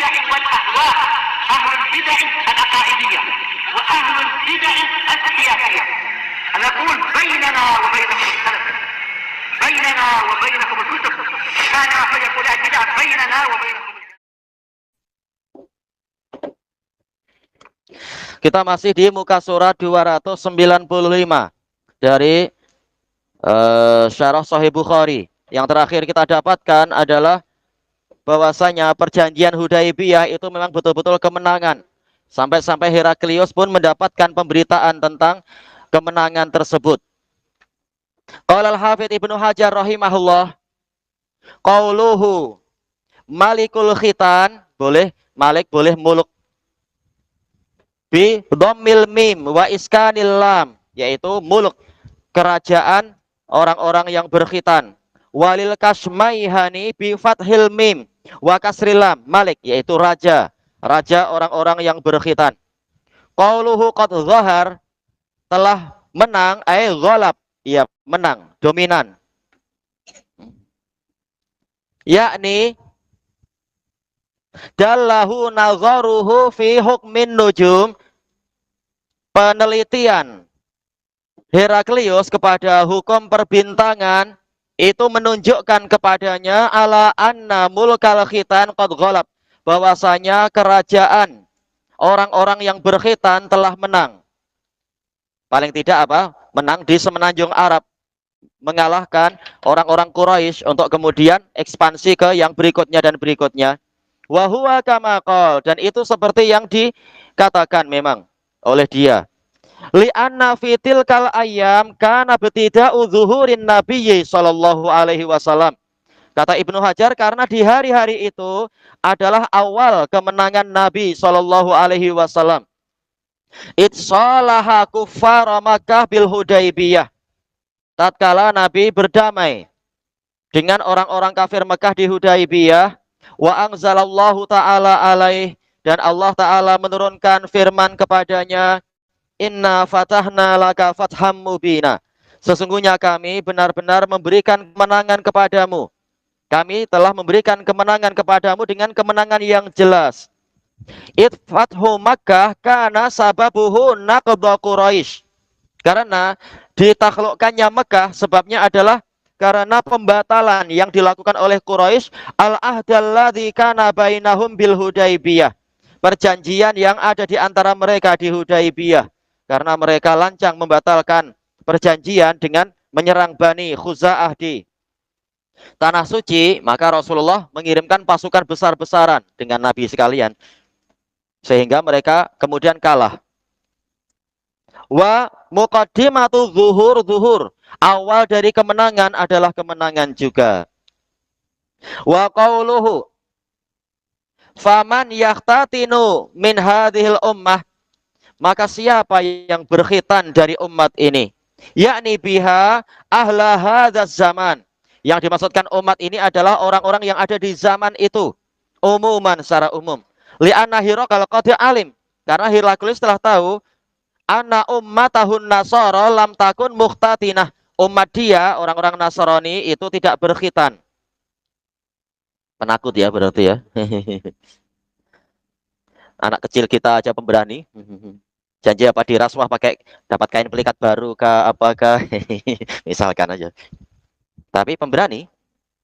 البدع والأهواء، أهل البدع العقائدية وأهل البدع السياسية. نقول بيننا وبينكم السلف، بيننا وبينكم الكتب، كان فيقول البدع بيننا وبينكم. Kita masih di muka surat 295 dari Syarah Sahih Bukhari. Yang terakhir kita dapatkan adalah bahwasanya perjanjian Hudaibiyah itu memang betul-betul kemenangan. Sampai-sampai Heraklius pun mendapatkan pemberitaan tentang kemenangan tersebut. Qala al-Hafidz Ibnu Hajar rahimahullah, qauluhu malikul khitan, boleh malik, boleh muluk, bi dhammil mim wa iskanil lam, yaitu muluk, kerajaan orang-orang yang berkhitan. Walil kasmaihani bi fathil mim wa kasril lam, malik, yaitu raja, raja orang-orang yang berkhitan. Qauluhu qad zahar, telah menang, ghalab, ya menang, dominan. Yakni dallahu nazaruhu fi hukmin nujum, penelitian Heraklius kepada hukum perbintangan itu menunjukkan kepadanya ala anna mulkal khitan qad ghalab, bahwasanya kerajaan orang-orang yang berkhitan telah menang. Paling tidak apa? Menang di semenanjung Arab, mengalahkan orang-orang Quraisy untuk kemudian ekspansi ke yang berikutnya dan berikutnya. Wa huwa kama qol, dan itu seperti yang dikatakan memang oleh dia. Li anna fitil kal ayam kana betida'u zuhurin nabiyyi sallallahu alaihi wasallam. Kata Ibnu Hajar, karena di hari-hari itu adalah awal kemenangan Nabi sallallahu alaihi wasallam. Itsalaha kuffar Makkah bil Hudaibiyah. Tatkala Nabi berdamai dengan orang-orang kafir Mekah di Hudaibiyah, wa anzalallahu ta'ala alaih, dan Allah ta'ala menurunkan firman kepadanya, inna fatahna laka fatham mubina, sesungguhnya kami benar-benar memberikan kemenangan kepadamu. Kami telah memberikan kemenangan kepadamu dengan kemenangan yang jelas. Fathu Makkah kana sababuhu naqdha Quraisy. Karena ditaklukkannya Mekah sebabnya adalah karena pembatalan yang dilakukan oleh Quraisy al-ahdalladzi kana bainahum bil Hudaibiyah. Perjanjian yang ada di antara mereka di Hudaibiyah. Karena mereka lancang membatalkan perjanjian dengan menyerang Bani Khuza'ah di Tanah Suci, maka Rasulullah mengirimkan pasukan besar-besaran dengan Nabi sekalian. Sehingga mereka kemudian kalah. Wa muqaddimatu zuhur, awal dari kemenangan adalah kemenangan juga. Wa qauluhu faman yahtatinu min hadhil ummah, maka siapa yang berkhitan dari umat ini, yakni biha ahla hadzal zaman, yang dimaksudkan umat ini adalah orang-orang yang ada di zaman itu, umuman, secara umum. Li'anna Hiraqal qad alim, karena Heraklius telah tahu anna ummatahun nasara lam takun mukhtatinah, umat dia orang-orang Nasrani itu tidak berkhitan. Penakut ya berarti ya. Anak kecil kita aja pemberani. Janji apa di rasuah pakai dapat kain pelikat baru kah apakah misalkan aja. Tapi pemberani,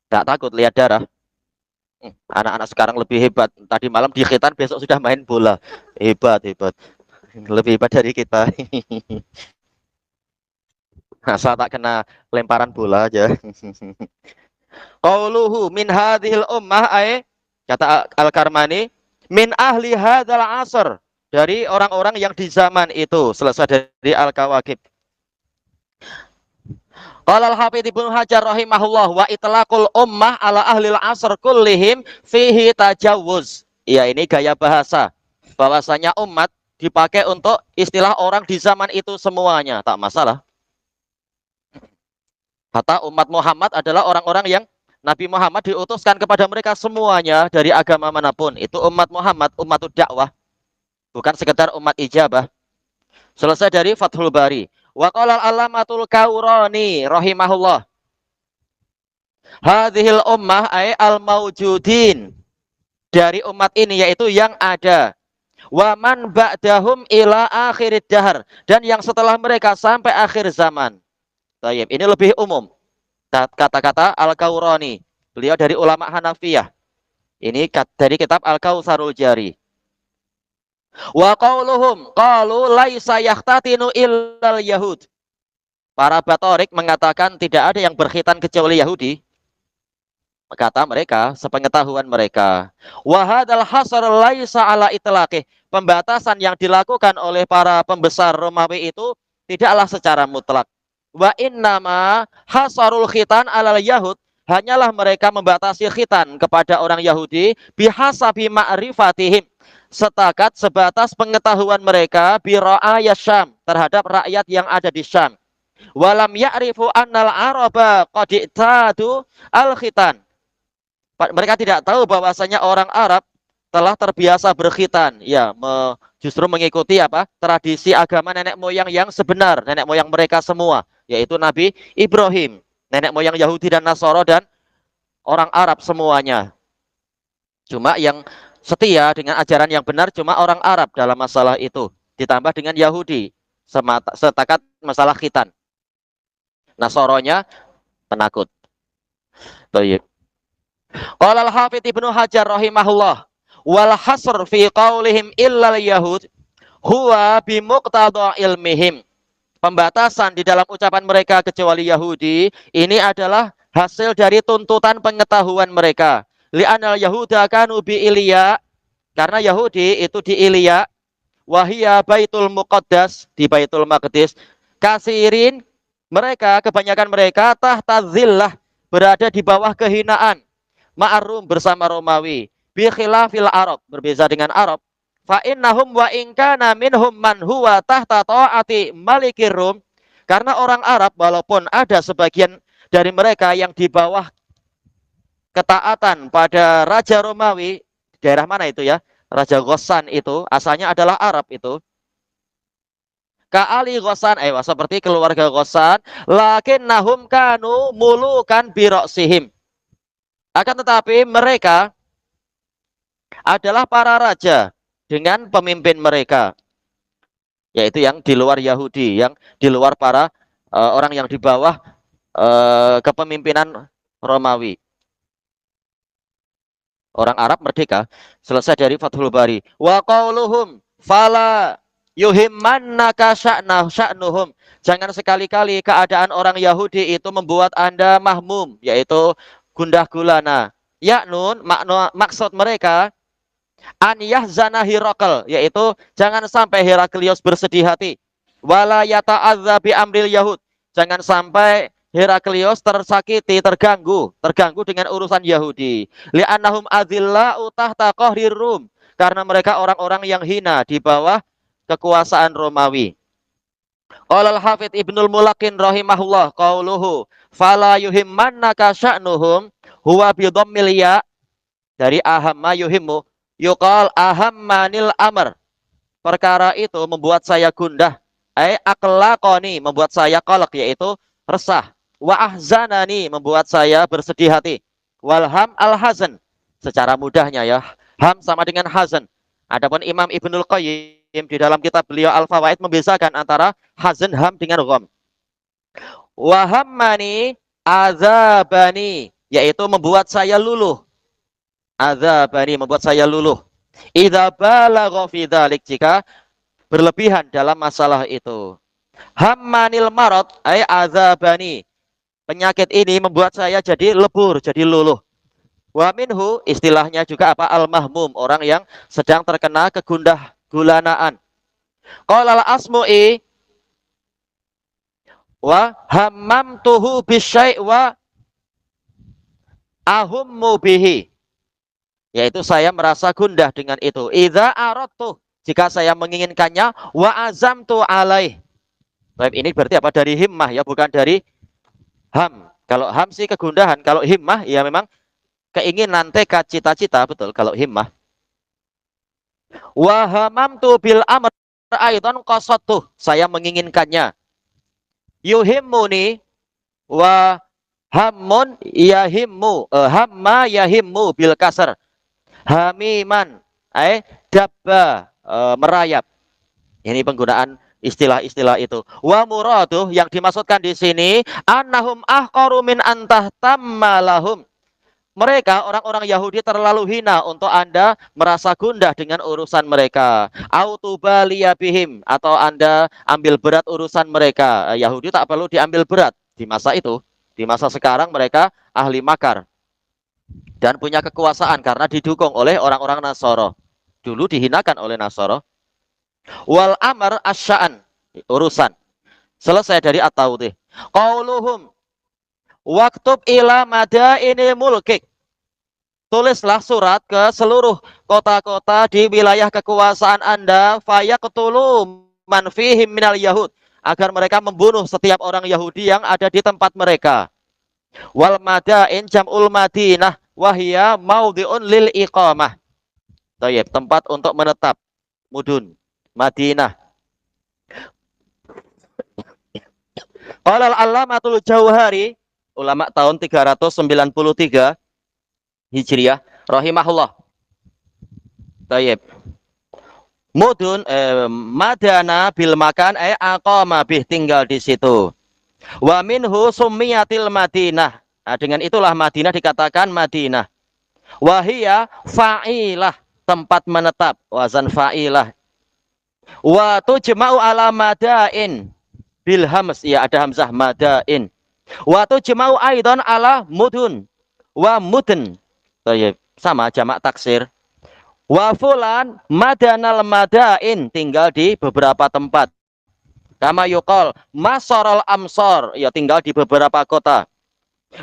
tak takut lihat darah. Anak-anak sekarang lebih hebat. Tadi malam di khitan, besok sudah main bola. Hebat, hebat. Lebih hebat dari kita. Asal tak kena lemparan bola aja. Qauluhu min hadhil ummah, kata Al-Karmani, min ahli hadzal asr, dari orang-orang yang di zaman itu. Selesai dari Al-Kawakib. Qala al-Hafidz Ibnu Hajar rahimahullah, wa itlaqul ummah ala ahlil asr kullihim fihi tajawuz. Ya, ini gaya bahasa. Bahwasanya umat dipakai untuk istilah orang di zaman itu semuanya, tak masalah. Kata umat Muhammad adalah orang-orang yang Nabi Muhammad diutuskan kepada mereka semuanya dari agama manapun. Itu umat Muhammad, umatud dakwah. Bukan sekedar umat ijabah. Selesai dari Fathul Bari. Wa qala al-Allamatul Kaurani rahimahullah, hadhil ummah ay al-mawjudin dari umat ini, yaitu yang ada. Wa man ba'dahum ila akhirid dahar, dan yang setelah mereka sampai akhir zaman. Tayyib, ini lebih umum. Kata-kata Al-Kaurani, beliau dari ulama Hanafiyah. Ini dari kitab Al-Kautsarul Jari. Wa qauluhum qalu laisa yahtatinu illal yahud. Para batorik mengatakan tidak ada yang berkhitan kecuali Yahudi. Kata mereka, sepengetahuan mereka. Wa hadzal hasr laisa ala itlaqih. Pembatasan yang dilakukan oleh para pembesar Romawi itu tidaklah secara mutlak. Wa innama hasarul khitan alal yahud, hanyalah mereka membatasi khitan kepada orang Yahudi bihasabi ma'rifatihim, setakat sebatas pengetahuan mereka bi ra'ayat Syam, terhadap rakyat yang ada di Syam. Walam ya'rifu annal araba qad i'tadu al khitan. Mereka tidak tahu bahwasanya orang Arab telah terbiasa berkhitan, ya, justru mengikuti apa? Tradisi agama nenek moyang yang sebenar, nenek moyang mereka semua, yaitu Nabi Ibrahim, nenek moyang Yahudi dan Nasoro dan orang Arab semuanya. Cuma yang setia dengan ajaran yang benar cuma orang Arab dalam masalah itu, ditambah dengan Yahudi setakat masalah khitan. Nasoronya penakut. Baik. Qala al-Hafidz Ibnu Hajar rahimahullah, wal hasr fi qaulihim illal yahud huwa bimuqtada ilmihim. Pembatasan di dalam ucapan mereka kecuali Yahudi ini adalah hasil dari tuntutan pengetahuan mereka. Li'anal yahuda kanu bi Ilya, karena Yahudi itu di Ilya, wahia baitul muqaddas, di Baitul Maqdis, kasirin, mereka kebanyakan mereka tahta zillah, berada di bawah kehinaan, ma'arum, bersama Romawi, bi khilafil Arab, berbeza dengan Arab. Fa innahum wa in kana minhum man huwa tahta ta'ati malikir Rum, karena orang Arab walaupun ada sebagian dari mereka yang di bawah ketaatan pada Raja Romawi, daerah mana itu ya? Raja Ghassan itu asalnya adalah Arab itu. Ka'ali Ghassan, seperti keluarga Ghassan, lakinnahum kanu mulukan biroksihim. Akan tetapi mereka adalah para raja dengan pemimpin mereka, yaitu yang di luar Yahudi, yang di luar para orang yang di bawah kepemimpinan Romawi. Orang Arab merdeka, selesai dari Fathul Bari. Wa qauluhum fala yuhimmannaka sya'nuhum. Jangan sekali-kali keadaan orang Yahudi itu membuat Anda mahmum, yaitu gundah gulana. Yaknun, maksud mereka an yahzana Hirakal, yaitu jangan sampai Heraklius bersedih hati. Wala yata'adza bi amril yahud. Jangan sampai Heraklius tersakiti, terganggu dengan urusan Yahudi. Li'annahum adzillau tahta qahrir Rum, karena mereka orang-orang yang hina di bawah kekuasaan Romawi. Qala al-Hafidz Ibnul Mulakin rahimahullah qauluhu fala yuhimmannaka sya'nuhum huwa bi dhammil ya, dari ahamma yuhimmu, yuqal ahammanil amr, perkara itu membuat saya gundah, aqlaqani, membuat saya qalaq, yaitu resah, wa ahzanani, membuat saya bersedih hati, walham al-hazan, secara mudahnya ya, ham sama dengan hazan. Adapun Imam Ibnul Qayyim di dalam kitab beliau Al-Fawaid membedakan antara hazan, ham dengan gham. Wa hammani azabani, yaitu membuat saya luluh. Azabani, membuat saya luluh. Idza balagha fi dzalik, jika berlebihan dalam masalah itu. Hammanil marad, azabani, penyakit ini membuat saya jadi lebur, jadi luluh. Wa minhu, istilahnya juga apa? Al-mahmum, orang yang sedang terkena kegundah gulanaan. Qala al-Asmu'i wa hammamtuhu bisyai' wa ahummu bihi, yaitu saya merasa gundah dengan itu. Idza aradtu, jika saya menginginkannya, wa azamtu alaih. Baik, ini berarti apa? Dari himmah ya, bukan dari ham. Kalau ham sih kegundahan, kalau himmah ya memang keinginan, tekad, cita-cita, betul kalau himmah. Wa hamamtu bil amr aidan qasadtu, saya menginginkannya. Yuhimmuni wa hammun yahimmu, hamma yahimmu bil kasar. hamiman dabba merayap. Ini penggunaan istilah-istilah itu. Wa muraduh yang dimaksudkan di sini annahum ahqaru min antah tammalahum. Mereka orang-orang Yahudi terlalu hina untuk Anda merasa gundah dengan urusan mereka. Autubaliya bihim atau Anda ambil berat urusan mereka. Yahudi tak perlu diambil berat di masa itu. Di masa sekarang mereka ahli makar dan punya kekuasaan karena didukung oleh orang-orang Nasoro. Dulu dihinakan oleh Nasoro. Wal amr asya'an urusan. Selesai dari at-tawdih. Qauluhum waktub ila madaini mulkik. Tulislah surat ke seluruh kota-kota di wilayah kekuasaan Anda fayaqtulu man fihim minal yahud agar mereka membunuh setiap orang Yahudi yang ada di tempat mereka. Wal madain jam'ul madinah wahia maudhi'un lil iqamah. Tayyib, tempat untuk menetap. Mudun, Madinah. Qala al-allamatul Jauhari, ulama tahun 393 Hijriah, rahimahullah. Tayyib. Mudun madana bil makan aqama bih, tinggal di situ. Wa minhu summiyatil Madinah. Nah, dengan itulah Madinah dikatakan Madinah. Wahia fa'ilah, tempat menetap, wazan fa'ilah. Wa tujma'u ala madain bil hams, ya ada hamzah madain. Wa tujma'u aidan ala mudun wa mudun. Sama jamak taksir. Wa fulan madanal madain, tinggal di beberapa tempat. Kama yuqal masarul amsor, ya tinggal di beberapa kota.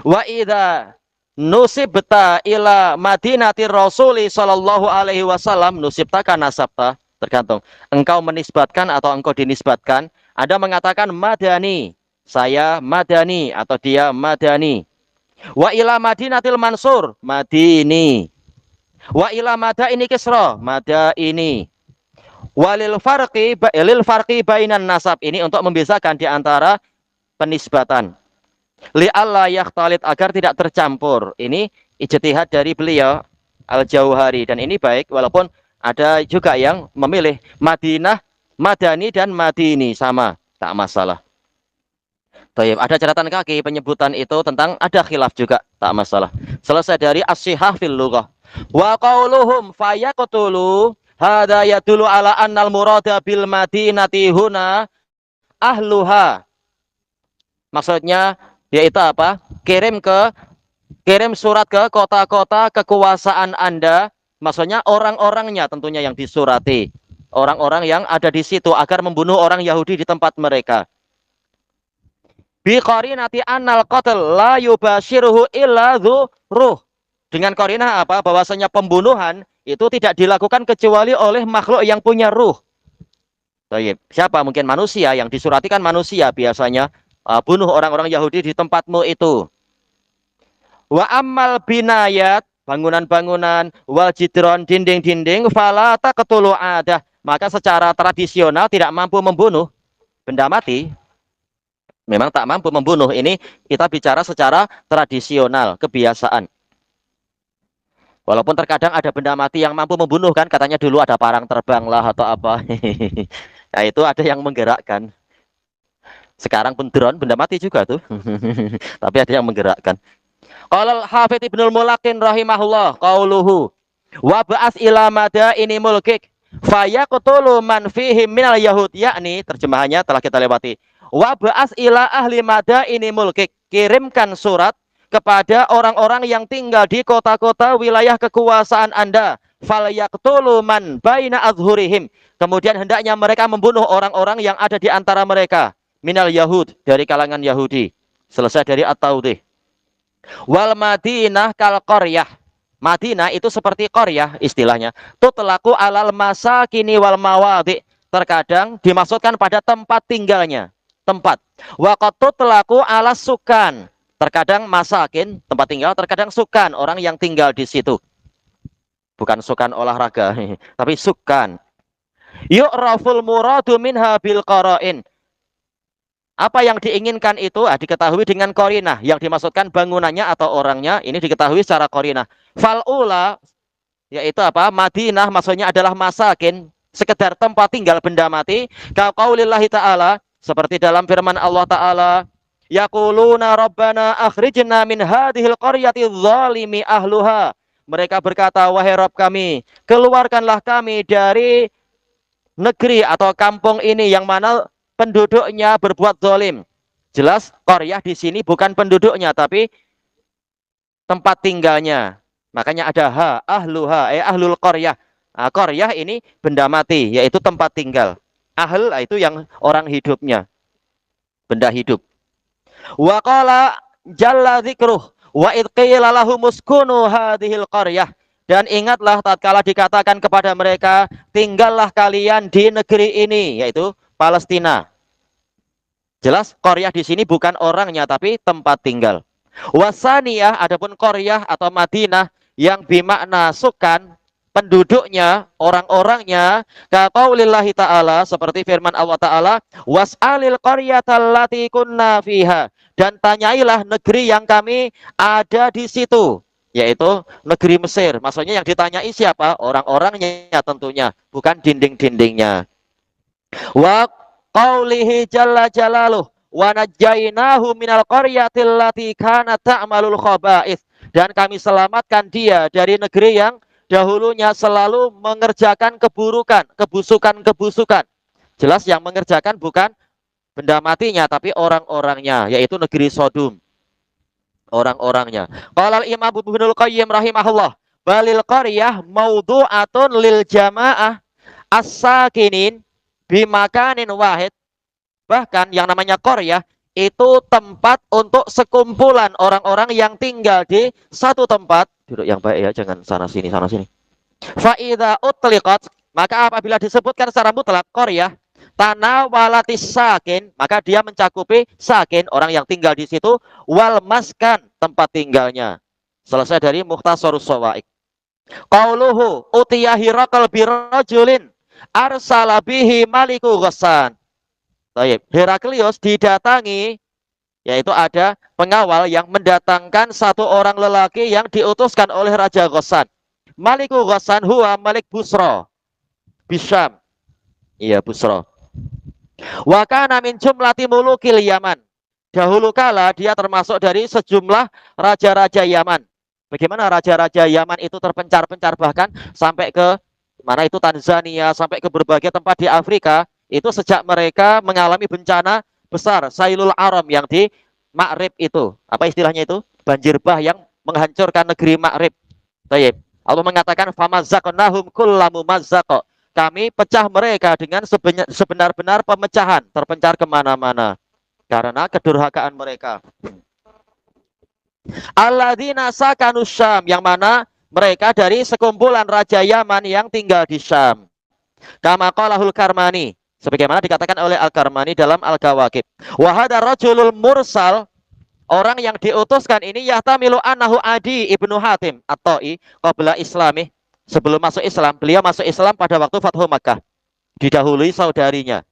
Wa idza nusibta ila madinati rasuli sallallahu alaihi wasallam, nusibta kan nasabta, tergantung. Engkau menisbatkan atau engkau dinisbatkan. Anda mengatakan madani, saya madani atau dia madani. Wa ila madinatil mansur, madini. Wa ila madaini kisra, madaini. Walil farqi bainan nasab, ini untuk membedakan di antara penisbatan. Li alla yakhtalit, agar tidak tercampur. Ini ijtihad dari beliau Al-Jauhari dan ini baik, walaupun ada juga yang memilih Madinah, Madani dan Madini sama, tak masalah. Baik, ada catatan kaki penyebutan itu tentang ada khilaf juga, tak masalah. Selesai dari as-sihah fil lughah. Wa qauluhum fayaqtulu hadza yadullu ala annal murada bil madinati huna ahluha. Maksudnya yaitu apa? Kirim surat ke kota-kota kekuasaan Anda, maksudnya orang-orangnya tentunya yang disurati. Orang-orang yang ada di situ agar membunuh orang Yahudi di tempat mereka. Bi qarinati annal qatl la yubashiruhu illa ruh. Dengan qarinah apa? Bahwasanya pembunuhan itu tidak dilakukan kecuali oleh makhluk yang punya ruh. Baik. Siapa? Mungkin manusia, yang disurati kan manusia biasanya. Bunuh orang-orang Yahudi di tempatmu itu. Wa ammal binayat, bangunan-bangunan, wal jidron, dinding-dinding, fala taqtulu adah. Maka secara tradisional tidak mampu membunuh benda mati. Memang tak mampu membunuh. Ini kita bicara secara tradisional, kebiasaan. Walaupun terkadang ada benda mati yang mampu membunuh kan, katanya dulu ada parang terbang lah atau apa. Nah itu ada yang menggerakkan. Sekarang pun drone benda mati juga tuh. Tapi ada yang menggerakkan. Qala al-Hafidz Ibnul Mulakin rahimahullah qauluhu wa ba'ats ila madaini mulkik fayaqtulu man fihi minal yahud, yakni terjemahannya telah kita lewati. Wa ba'ats ila ahli madaini mulkik, kirimkan surat kepada orang-orang yang tinggal di kota-kota wilayah kekuasaan Anda. Falyaqtulu man baina azhurihim, kemudian hendaknya mereka membunuh orang-orang yang ada di antara mereka. Minal Yahud, dari kalangan Yahudi. Selesai dari at-tawdih. Wal Madinah kal qaryah, Madinah itu seperti qaryah istilahnya. Tutlaqu alal masakini wal mawadi, terkadang dimaksudkan pada tempat tinggalnya, tempat. Wa qad tutlaqu ala sukan, terkadang masakin tempat tinggal, terkadang sukan orang yang tinggal di situ. Bukan sukan olahraga, tapi sukan. Yu'raful muradu minha bil qara'in, apa yang diinginkan itu diketahui dengan qarinah. Yang dimaksudkan bangunannya atau orangnya ini diketahui secara qarinah. Fal'ula, yaitu apa? Madinah maksudnya adalah masakin, sekedar tempat tinggal benda mati. Kaqaulillahi ta'ala, seperti dalam firman Allah Ta'ala, yaquluna rabbana akhrijna min hadhil qaryati dzalimi ahluha. Mereka berkata, wahai Rabb kami, keluarkanlah kami dari negeri atau kampung ini yang mana penduduknya berbuat zalim. Jelas qaryah di sini bukan penduduknya tapi tempat tinggalnya. Makanya ada ha, ahluha, ahlul qaryah. Nah, qaryah ini benda mati, yaitu tempat tinggal. Ahl itu yang orang hidupnya, benda hidup. Wa qala jalla dzikruh wa id qila lahum uskunu hadhil qaryah. Dan ingatlah tatkala dikatakan kepada mereka, tinggallah kalian di negeri ini, yaitu Palestina. Jelas qaryah di sini bukan orangnya tapi tempat tinggal. Wasaniyah, adapun qaryah atau Madinah yang bermakna sukan, penduduknya, orang-orangnya, kaqaulillahi ta'ala, seperti firman Allah Ta'ala, was'alil qaryatal lati kunna fiha, dan tanyailah negeri yang kami ada di situ, yaitu negeri Mesir. Maksudnya yang ditanyai siapa? Orang-orangnya tentunya, bukan dinding-dindingnya. Wa qaulihi jalla jalaluh wa najjaynahu minal qaryatil lati kanat ta'malul khaba'ith, dan kami selamatkan dia dari negeri yang dahulunya selalu mengerjakan keburukan, kebusukan-kebusukan. Jelas yang mengerjakan bukan benda matinya tapi orang-orangnya, yaitu negeri Sodom. Orang-orangnya. Qala al-Imam Ibnul Qayyim rahimahullah, balil qaryah maudu'atun lil jamaah as-sakinin bimakanin wahid. Bahkan yang namanya qaryah itu tempat untuk sekumpulan orang-orang yang tinggal di satu tempat. Duduk yang baik ya, jangan sana sini sana sini. Fa idza utliqat, maka apabila disebutkan secara mutlak qaryah, tanawalatis sakin, maka dia mencakupi sakin, orang yang tinggal di situ, wal maskan, tempat tinggalnya. Selesai dari Mukhtasarus Shawa'iq. Qauluhu utiya Hiraqal birajulin arsala bihi maliku Ghassan. Baik, Heraklius didatangi, yaitu ada pengawal yang mendatangkan satu orang lelaki yang diutuskan oleh Raja Ghassan. Maliku Ghassan huwa Malik Busra Bisyam. Iya, Busra. Wa kana min jumlati mulukil Yaman. Dahulu kala dia termasuk dari sejumlah raja-raja Yaman. Bagaimana raja-raja Yaman itu terpencar-pencar, bahkan sampai ke mana itu Tanzania, sampai ke berbagai tempat di Afrika. Itu sejak mereka mengalami bencana besar, Sailul Aram yang di Ma'rib itu. Apa istilahnya itu? Banjir bah yang menghancurkan negeri Ma'rib. Baik. Allah mengatakan famazzaqnahum kullamu mazzaq. Kami pecah mereka dengan sebenar-benar pemecahan, terpencar kemana-mana karena kedurhakaan mereka. Alladzina sakanu Syam, yang mana mereka dari sekumpulan raja Yaman yang tinggal di Syam. Kama qalahul Karmani, sebagaimana dikatakan oleh Al-Karmani dalam Al-Kawakib. Wa hadar rajulul mursal, orang yang diutuskan ini yahtamilu annahu Adi ibnu Hatim at-Ta'i qabla islami. Sebelum masuk Islam, beliau masuk Islam pada waktu Fathu Makkah, didahului saudarinya.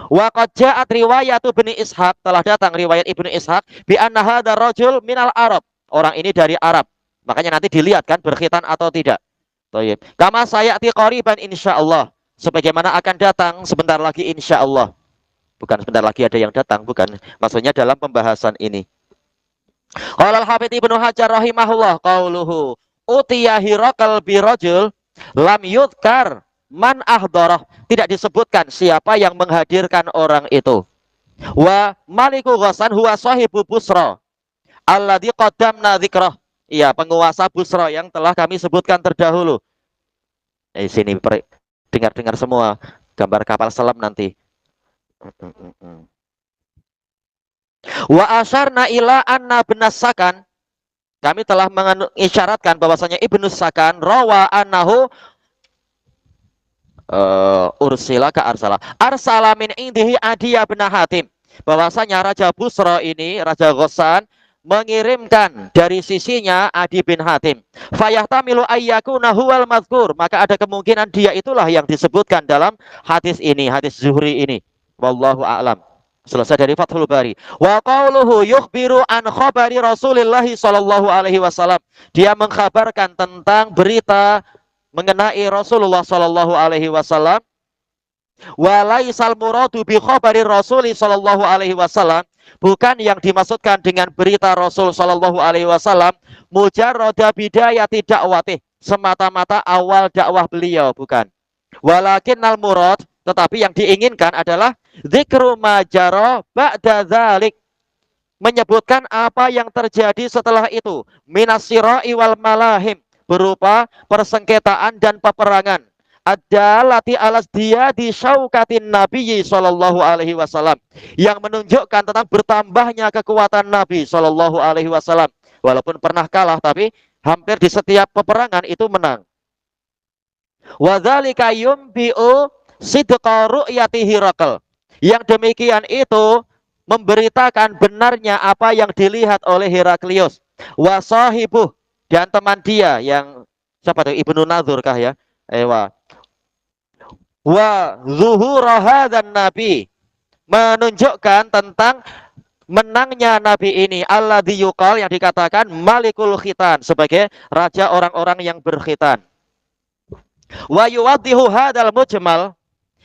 Wa qad ja'at riwayatu Ibnu Ishaq, telah datang riwayat Ibnu Ishaq bi anna hadzal rajul minal Arab, orang ini dari Arab. Makanya nanti dilihat kan berkhitan atau tidak. Thayyib. Kama sayati qariban insyaallah, sebagaimana akan datang sebentar lagi insyaallah. Bukan sebentar lagi ada yang datang, bukan. Maksudnya dalam pembahasan ini. Qala al-Hafidz Ibnu Hajar rahimahullah qauluhu utiya Hiraqal birajul lam yudkar man ahdharah, tidak disebutkan siapa yang menghadirkan orang itu. Wa Maliku Ghassan huwa sahibu Busra alladzi qaddamna dzikrah. Iya, penguasa Busra yang telah kami sebutkan terdahulu. Di sini dengar-dengar semua gambar kapal selam nanti. Wa asyarna ila anna benas Sakan, kami telah mengisyaratkan bahwasanya Ibnu Sakan rawa annahu ursila ka arsala min indihi Adiyah bin Hatim, bahwasanya Raja Busra ini, Raja Ghassan, mengirimkan dari sisinya Adi bin Hatim. Fayahtamilu ayyakuna huwal mazkur, maka ada kemungkinan dia itulah yang disebutkan dalam hadis ini, hadis Zuhri ini. Wallahu a'lam. Selesai dari Fathul Bari. Wa qauluhu yukhbiru an khabari Rasulillah sallallahu alaihi wasallam. Dia mengkhabarkan tentang berita mengenai Rasulullah sallallahu alaihi wasallam. Wa laisal muradu bi khabari Rasul sallallahu alaihi wasallam. Bukan yang dimaksudkan dengan berita Rasul sallallahu alaihi wasallam mujarrada bidayati dakwatih, semata-mata awal dakwah beliau, bukan. Walakinnal murad, tetapi yang diinginkan adalah dzikru majaro ba'da dzalik, menyebutkan apa yang terjadi setelah itu, minasira'i wal malahim, berupa persengketaan dan peperangan, ad-dalati alas dia di syaukatin Nabi sallallahu alaihi wasallam, yang menunjukkan tentang bertambahnya kekuatan Nabi sallallahu alaihi wasallam. Walaupun pernah kalah, tapi hampir di setiap peperangan itu menang. Wa dzalika yumbi'u sidqa ru'yati Hirakal. Yang demikian itu memberitakan benarnya apa yang dilihat oleh Heraklius. Wa sahibuh, dan teman dia yang siapa itu, Ibnu Nadhur kah ya? Ewa. Wa zuhura hadzan nabi, menunjukkan tentang menangnya nabi ini, alladzi yuqal, yang dikatakan malikul khitan, sebagai raja orang-orang yang berkhitan. Wa yuwaddihu hadzal mujmal,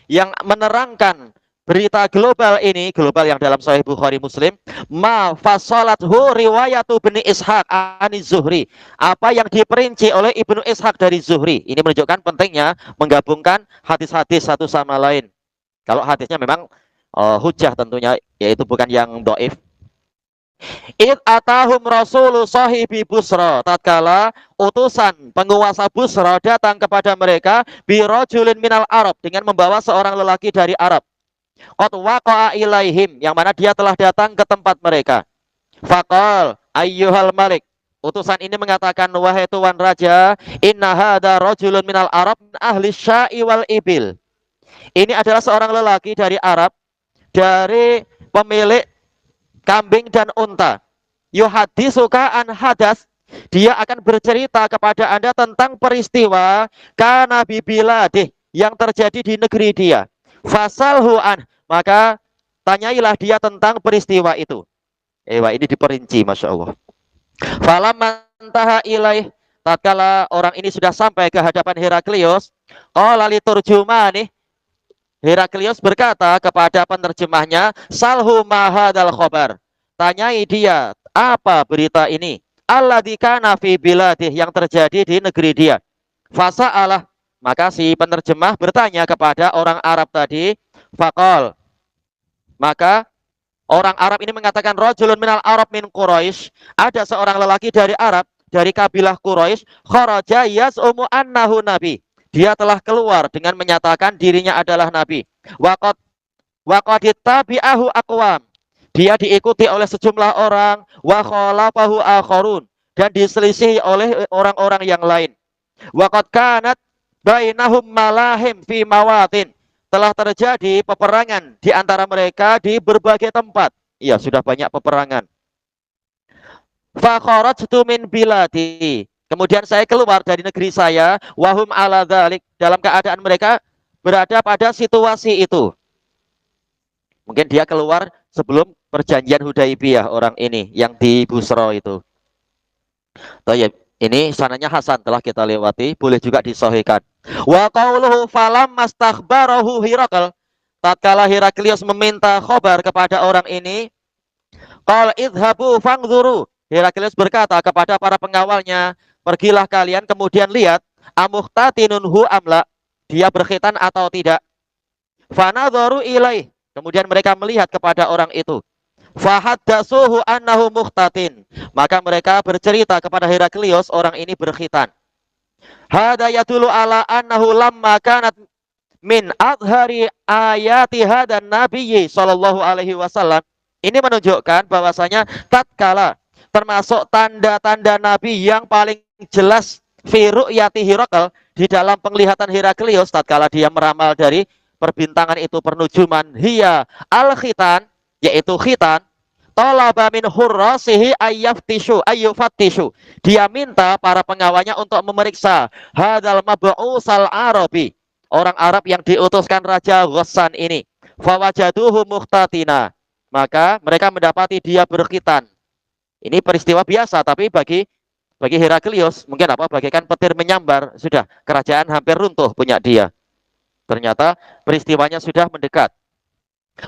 yang menerangkan berita global ini, global yang dalam Sahih Bukhari Muslim, ma fasalathu riwayatu Ibnu Ishaq ani Zuhri, apa yang diperinci oleh Ibnu Ishaq dari Zuhri. Ini menunjukkan pentingnya menggabungkan hadis-hadis satu sama lain. Kalau hadisnya memang hujah tentunya, yaitu bukan yang dhaif. Id atahum rasulu sahibi Busra, tatkala utusan penguasa Busra datang kepada mereka, birojulin minal Arab, dengan membawa seorang lelaki dari Arab. Qad waqa'a ilaihim, yang mana dia telah datang ke tempat mereka. Faqal ayyuhal malik, utusan ini mengatakan, wahai tuan raja, inna hadza rajulun minal Arab ahli sya'i wal ibil. Ini adalah seorang lelaki dari Arab, dari pemilik kambing dan unta. Yuhaditsuka an hadas, dia akan bercerita kepada Anda tentang peristiwa kana bibiladih, yang terjadi di negeri dia. Fasalhu an, maka tanyailah dia tentang peristiwa itu. Ini diperinci, Masya Allah. Falammantaha ilaih, tatkala orang ini sudah sampai ke hadapan Heraklius, qala liturjumani, Heraklius berkata kepada penerjemahnya, salhu mahadal khobar, tanyai dia apa berita ini, alladzi kana fi biladih, yang terjadi di negeri dia. Fasa'alah, maka si penerjemah bertanya kepada orang Arab tadi. Faqal, maka orang Arab ini mengatakan, rajulun minal Arab min Quraisy, ada seorang lelaki dari Arab, dari kabilah Quraisy, kharaja yaz'umu annahu nabi, dia telah keluar dengan menyatakan dirinya adalah nabi. Waqad tabi'ahu aqwam, dia diikuti oleh sejumlah orang, wa khalafahu akharun, dan diselisihi oleh orang-orang yang lain. Waqad kanat bainahum malahim fi mawatin, telah terjadi peperangan di antara mereka di berbagai tempat. Iya, sudah banyak peperangan. Fa kharajtu min biladi, kemudian saya keluar dari negeri saya, wahum ala dzalik, dalam keadaan mereka berada pada situasi itu. Mungkin dia keluar sebelum perjanjian Hudaibiyah, orang ini yang di Busra itu. Tayyib, ini sanadnya hasan, telah kita lewati, boleh juga disahihkan. Wa qauluhu falam mastakhbarahu Hirakal, tatkala Heraklius meminta khabar kepada orang ini, qala idhabu fangzuru, Heraklius berkata kepada para pengawalnya, pergilah kalian kemudian lihat, amuhtatinunhu amla, dia berkhitan atau tidak. Fanadharu ilaih, kemudian mereka melihat kepada orang itu. Fahaddatsuhu annahu muhtatin, maka mereka bercerita kepada Heraklius, orang ini berkhitan. Hada yadullu ala annahu lamma kanat min adhari ayati hadan nabiyyi sallallahu alaihi wasallam. Ini menunjukkan bahwasanya tatkala termasuk tanda-tanda Nabi yang paling jelas fi ru'yati Hirakal, di dalam penglihatan Heraklius tatkala dia meramal dari perbintangan itu, pernujuman, hiya al-khitan, yaitu khitan. Talaba min hurrasihi ayyufattishu, dia minta para pengawalnya untuk memeriksa hadzal mab'usal arabi, orang Arab yang diutuskan Raja Ghassan ini. Fawajaduhu muhtatina, maka mereka mendapati dia berkhitan. Ini peristiwa biasa, tapi bagi Heraklius mungkin apa bagaikan petir menyambar, sudah kerajaan hampir runtuh punya dia. Ternyata peristiwanya sudah mendekat.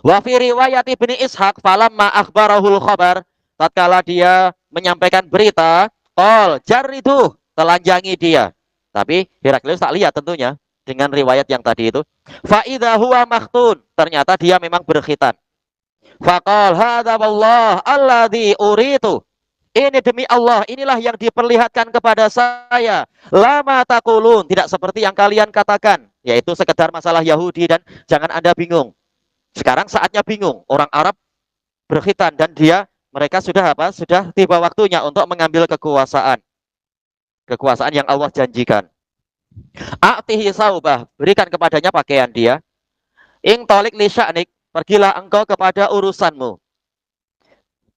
Wa fi riwayat Ibnu Ishaq falamma akhbarahul khabar, tatkala dia menyampaikan berita, jarridu, telanjangi dia. Tapi Heraklius tak lihat tentunya dengan riwayat yang tadi itu. Fa idza huwa makhtun, ternyata dia memang berkhitan. Faqal hadza wallah alladzi uritu. Ini demi Allah, inilah yang diperlihatkan kepada saya. Lama takulun, tidak seperti yang kalian katakan, yaitu sekedar masalah Yahudi dan jangan Anda bingung. Sekarang saatnya bingung. Orang Arab berkhitan dan mereka sudah apa? Sudah tiba waktunya untuk mengambil kekuasaan. Kekuasaan yang Allah janjikan. A'tihi saubah, berikan kepadanya pakaian dia. Ing tolik li sya'nik, pergilah engkau kepada urusanmu.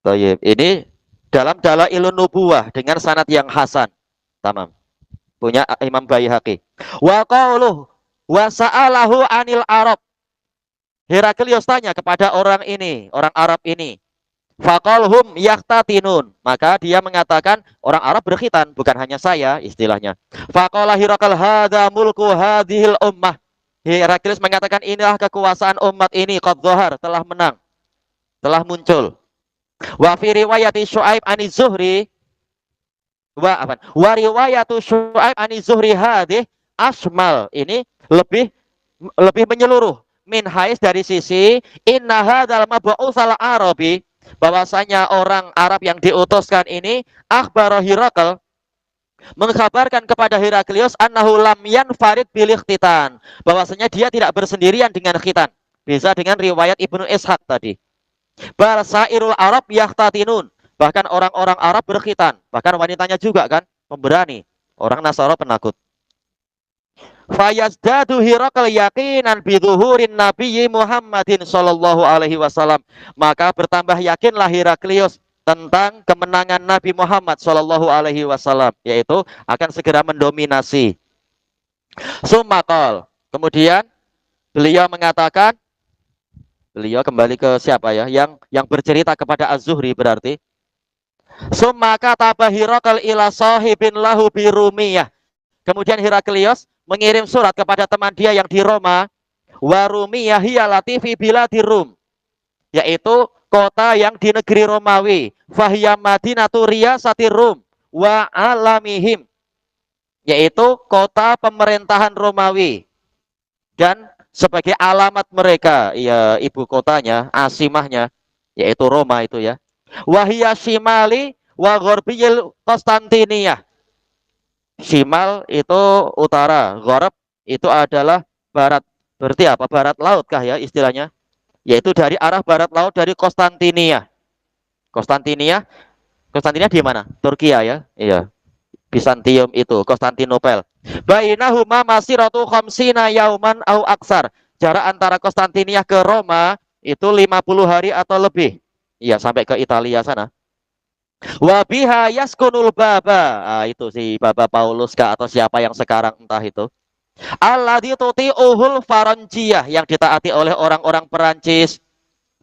Baik, ini dalam Dalailun Nubuwah dengan sanad yang hasan. Tamam. Punya Imam Baihaqi. Wa qauluh wa sa'alahu anil Arab. Heraklius tanya kepada orang ini, orang Arab ini. Faqalhum yahtatinun. Maka dia mengatakan orang Arab berkhitan, bukan hanya saya istilahnya. Faqala Herakal hadza mulku hadhil ummah. Heraklius mengatakan inilah kekuasaan umat ini qad dhahar, telah menang. Telah muncul. Wa fi riwayati Syuaib ani Zuhri wa riwayatu Syuaib ani Zuhri hadih asmal, ini lebih menyeluruh min hais dari sisi inna hadzal mab'utsal arabi, bahwasanya orang Arab yang diutuskan ini akhbara Herakl, mengkabarkan kepada Heraklius annahu lam yanfarid bil ikhtitan, bahwasanya dia tidak bersendirian dengan khitan. Bisa dengan riwayat Ibnu Ishaq tadi. Bal sairul Arab yahtatinun, bahkan orang-orang Arab berkhitan, bahkan wanitanya juga kan pemberani, orang Nasara penakut. Fayazdadu Herakl yaqinan bidzuhurin nabiyyi Muhammadin sallallahu alaihi wasallam, maka bertambah yakinlah Heraklius tentang kemenangan Nabi Muhammad sallallahu alaihi wasallam, yaitu akan segera mendominasi. Sumakal, kemudian beliau mengatakan, beliau kembali ke siapa ya? Yang bercerita kepada Az-Zuhri berarti. Summa kataba Herakl ila sahibin lahu bi Rumiyah. Kemudian Heraklius mengirim surat kepada teman dia yang di Roma. Wa Rumiyah hiya latifi biladi Rum, yaitu kota yang di negeri Romawi. Fahiya madinatu riyasati Rum wa alamihim, yaitu kota pemerintahan Romawi dan sebagai alamat mereka, ya ibu kotanya, asimahnya, yaitu Roma itu ya. Wahia shimali wa gharbiyil Konstantiniyah. Shimal itu utara, gharb itu adalah barat. Berarti apa? Barat laut kah ya istilahnya? Yaitu dari arah barat laut dari Konstantinia. Konstantinia di mana? Turki ya? Iya. Bizantium itu, Konstantinopel. Bainahuma masiratu khamsina yauman au aksar. Jarak antara Konstantinia ke Roma itu 50 hari atau lebih. Iya, sampai ke Italia sana. Wa biha yaskunul baba. Itu si Baba Paulus kah atau siapa yang sekarang entah itu. Alladzi tuti'uhul Faranjiyah, yang ditaati oleh orang-orang Perancis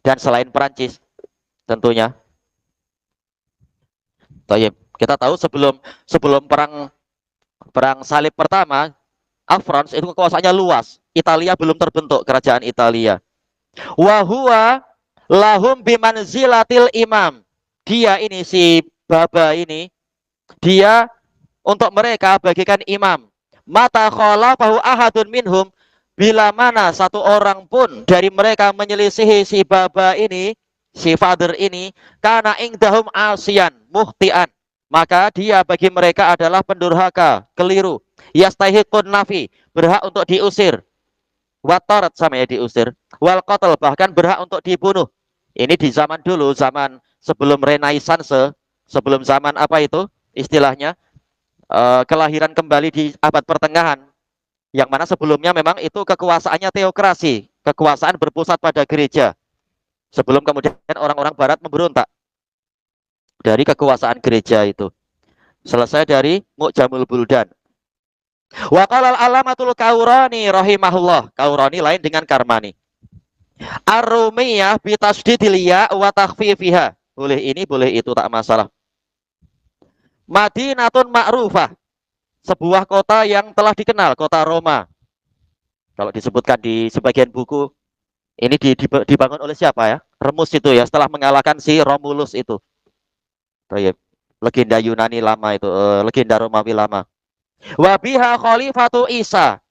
dan selain Perancis tentunya. Tayyib. Kita tahu sebelum perang salib pertama, Frans itu kekuasaannya luas. Italia belum terbentuk, kerajaan Italia. Wa huwa lahum bimanzilatil imam. Dia ini si Baba ini, dia untuk mereka bagikan imam. Mata khalafahu ahadun minhum, bila mana satu orang pun dari mereka menyelisihi si Baba ini, si father ini, kana ingdahum asian muhtian, maka dia bagi mereka adalah pendurhaka, keliru. Yastahiqun nafi, berhak untuk diusir. Watarat sama ya diusir. Wal qatl, bahkan berhak untuk dibunuh. Ini di zaman dulu, zaman sebelum Renaissance, sebelum zaman apa itu istilahnya, kelahiran kembali di abad pertengahan. Yang mana sebelumnya memang itu kekuasaannya teokrasi, kekuasaan berpusat pada gereja. Sebelum kemudian orang-orang barat memberontak dari kekuasaan gereja itu. Selesai dari Mu'jamul Buldan. Wa qalal alamatul Kaurani rahimahullah. Kaurani lain dengan Karmani. Ar-Rumiyah bi tasdidil ya wa takhfifiha. Boleh ini, boleh itu, tak masalah. Madinatun ma'rufah. Sebuah kota yang telah dikenal, kota Roma. Kalau disebutkan di sebagian buku, ini dibangun oleh siapa ya? Remus itu ya, setelah mengalahkan si Romulus itu. Baik. Legenda Yunani lama itu, legenda Romawi lama. Wabiha Khalifatu Isa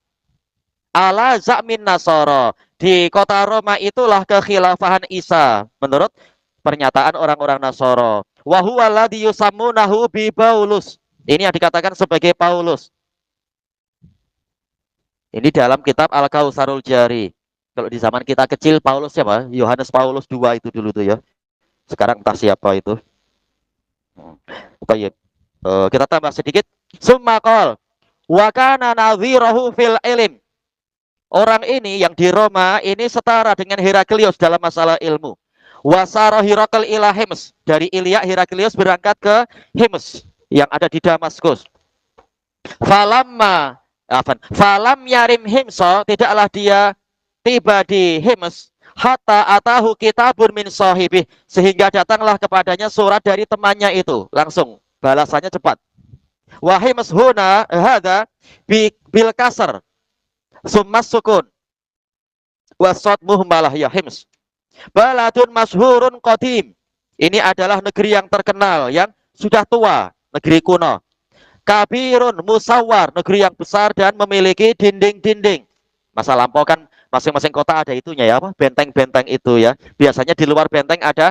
ala Za'min Nasoro. Di kota Roma itulah kekhilafahan Isa menurut pernyataan orang-orang Nasoro. Wa huwa alladhi yusammunahu bi Paulus. Ini yang dikatakan sebagai Paulus. Ini dalam kitab Al-Kautsarul Jari. Kalau di zaman kita kecil Paulus siapa? Yohanes Paulus II itu dulu tuh ya. Sekarang entah siapa itu. Baik. Kita tambah sedikit. Summa qol wa kana nadhirahu fil ilm. Orang ini yang di Roma ini setara dengan Heraklius dalam masalah ilmu. Wasara Hirakl ila Hims. Dari Ilya Heraklius berangkat ke Hims yang ada di Damaskus. Falam yarim Himso, tidaklah dia tiba di Hims hatta atahu kitabun min sahibi, sehingga datanglah kepadanya surat dari temannya itu. Langsung balasannya cepat. Wa Hims huna hadza bil kasr summas sukun wasad muhmalah ya Hims. Baladun masyhurun qadim. Ini adalah negeri yang terkenal, yang sudah tua, negeri kuno. Kabirun musawwar, negeri yang besar dan memiliki dinding-dinding. Masa lampau kan masing-masing kota ada itunya ya, apa? Benteng-benteng itu ya. Biasanya di luar benteng ada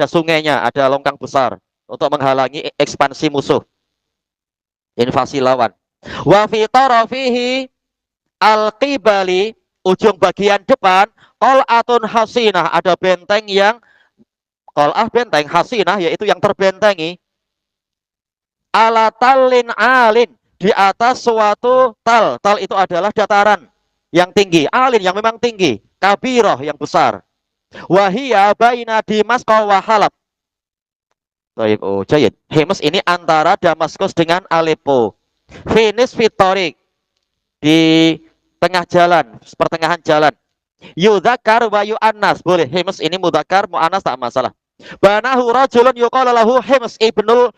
sungainya, ada longkang besar untuk menghalangi ekspansi musuh. Invasi lawan. Wa fi tarafihi al-qibali, ujung bagian depan, qal'atun hasinah, ada benteng yang benteng hasinah, yaitu yang terbentengi. Ala talin alin, di atas suatu tal. Tal itu adalah dataran yang tinggi, alin yang memang tinggi, kabiroh yang besar. Wahia baina Dimasqa wa Halab. Baik, oh jayid. Hims ini antara Damaskus dengan Aleppo. Finis Fitorik, di tengah jalan, pertengahan jalan. Yudhakar wa yu'annas, boleh. Hims ini mudhakar, mu'annas tak masalah. Banahu rajulun yuqala lahu Hims ibnul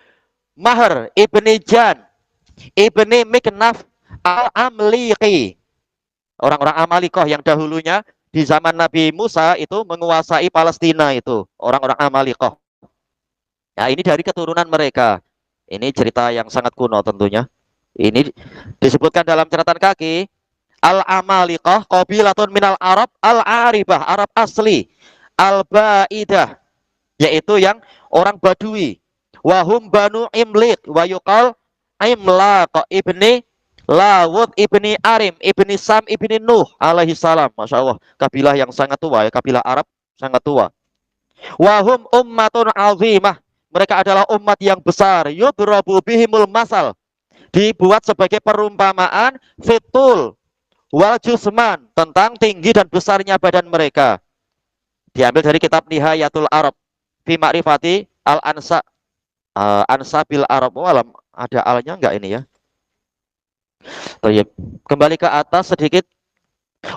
Mahr ibni Jan ibni Miknaf al-Amliqi. Orang-orang Amalikoh yang dahulunya di zaman Nabi Musa itu menguasai Palestina itu. Orang-orang Amalikoh. Nah ini dari keturunan mereka. Ini cerita yang sangat kuno tentunya. Ini disebutkan dalam catatan kaki. Al-Amalikoh qabilatun minal Arab al-Aribah, Arab asli. Al-Ba'idah, yaitu yang orang Badui. Wahum banu Imliq wa yuqal Imlaq ibni Lawud ibni Arim ibni Sam ibni Nuh alaihi salam. Masya Allah, kabilah yang sangat tua ya, kabilah Arab sangat tua. Wahum ummatun azimah, mereka adalah umat yang besar. Yudrabu bihimul masal, dibuat sebagai perumpamaan fitul wal jusman, tentang tinggi dan besarnya badan mereka. Diambil dari kitab Nihayatul Arab fi ma'rifati al-ansa Ansabil Arab. Alam ada alnya enggak ini ya? Baik. Kembali ke atas sedikit.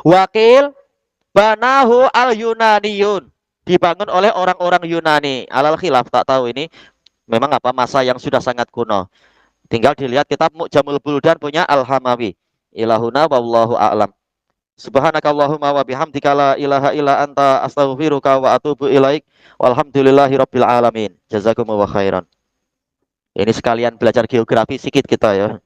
Wakil banahu al-Yunaniyun, dibangun oleh orang-orang Yunani. Alal khilaf, tak tahu ini memang apa masa yang sudah sangat kuno. Tinggal dilihat kitab Mu'jamul Buldan punya Al-Hamawi. Ilahuna wallahu a'lam. Subhanakallahumma wa bihamdika la ilaha illa anta astaghfiruka wa atubu ilaik. Walhamdulillahirabbil alamin. Jazakumullahu khairan. Ini sekalian belajar geografi sedikit kita ya.